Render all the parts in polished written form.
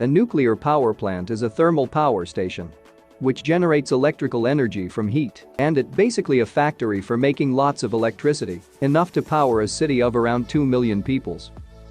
A nuclear power plant is a thermal power station which generates electrical energy from heat, and it's basically a factory for making lots of electricity, enough to power a city of around 2 million people.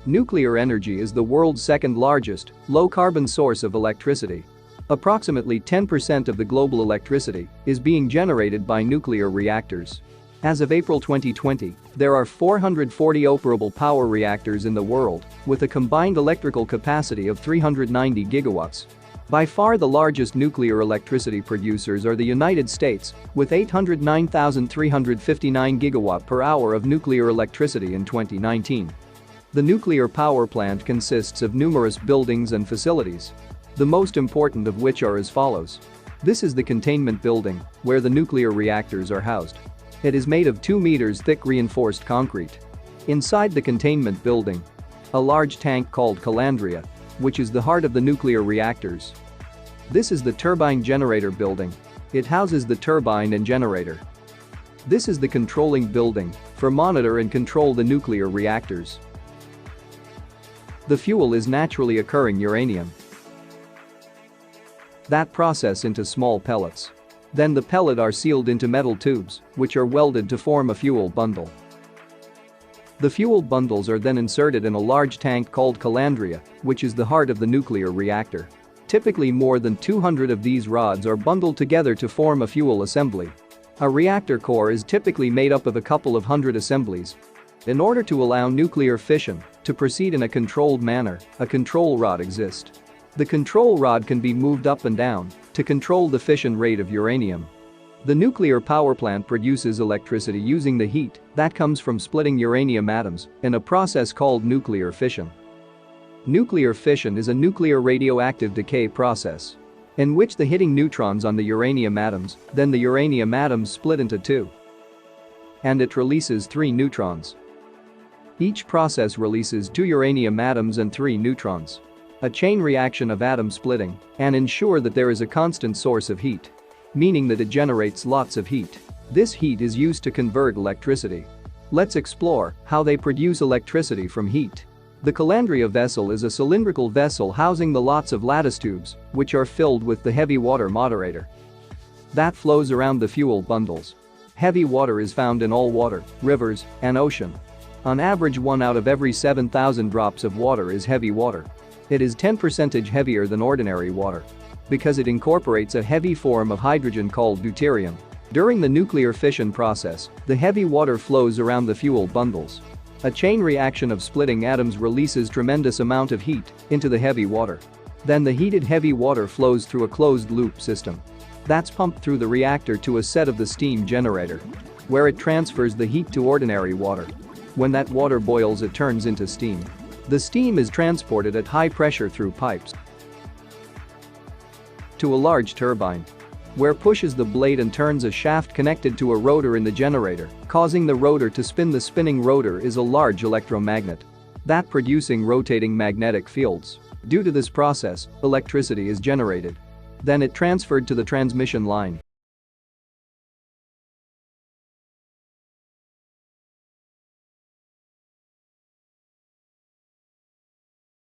Nuclear energy is the world's second largest, low-carbon source of electricity. Approximately 10% of the global electricity is being generated by nuclear reactors. As of April 2020, there are 440 operable power reactors in the world, with a combined electrical capacity of 390 gigawatts. By far the largest nuclear electricity producers are the United States, with 809,359 gigawatt per hour of nuclear electricity in 2019. The nuclear power plant consists of numerous buildings and facilities, the most important of which are as follows. This is the containment building, where the nuclear reactors are housed. It is made of 2 meters thick reinforced concrete. Inside the containment building, a large tank called calandria, which is the heart of the nuclear reactors. This is the turbine generator building. It houses the turbine and generator. This is the controlling building for monitor and control the nuclear reactors. The fuel is naturally occurring uranium that process into small pellets. Then the pellet are sealed into metal tubes, which are welded to form a fuel bundle. The fuel bundles are then inserted in a large tank called calandria, which is the heart of the nuclear reactor. Typically more than 200 of these rods are bundled together to form a fuel assembly. A reactor core is typically made up of a couple of hundred assemblies. In order to allow nuclear fission to proceed in a controlled manner, a control rod exists. The control rod can be moved up and down to control the fission rate of uranium. The nuclear power plant produces electricity using the heat that comes from splitting uranium atoms in a process called nuclear fission. Nuclear fission is a nuclear radioactive decay process in which the hitting neutrons on the uranium atoms, then the uranium atoms split into two, and it releases 3 neutrons. Each process releases 2 uranium atoms and 3 neutrons. A chain reaction of atom splitting and ensure that there is a constant source of heat, meaning that it generates lots of heat. This heat is used to convert electricity. Let's explore how they produce electricity from heat. The calandria vessel is a cylindrical vessel housing the lots of lattice tubes, which are filled with the heavy water moderator that flows around the fuel bundles. Heavy water is found in all water, rivers, and ocean. On average, 1 out of every 7,000 drops of water is heavy water. It is 10% heavier than ordinary water because it incorporates a heavy form of hydrogen called deuterium. During the nuclear fission process, the heavy water flows around the fuel bundles. A chain reaction of splitting atoms releases tremendous amount of heat into the heavy water. Then the heated heavy water flows through a closed-loop system that's pumped through the reactor to a set of the steam generator, where it transfers the heat to ordinary water. When that water boils, it turns into steam. The steam is transported at high pressure through pipes to a large turbine, where pushes the blade and turns a shaft connected to a rotor in the generator, causing the rotor to spin. The spinning rotor is a large electromagnet that producing rotating magnetic fields. Due to this process, electricity is generated. Then it transferred to the transmission line.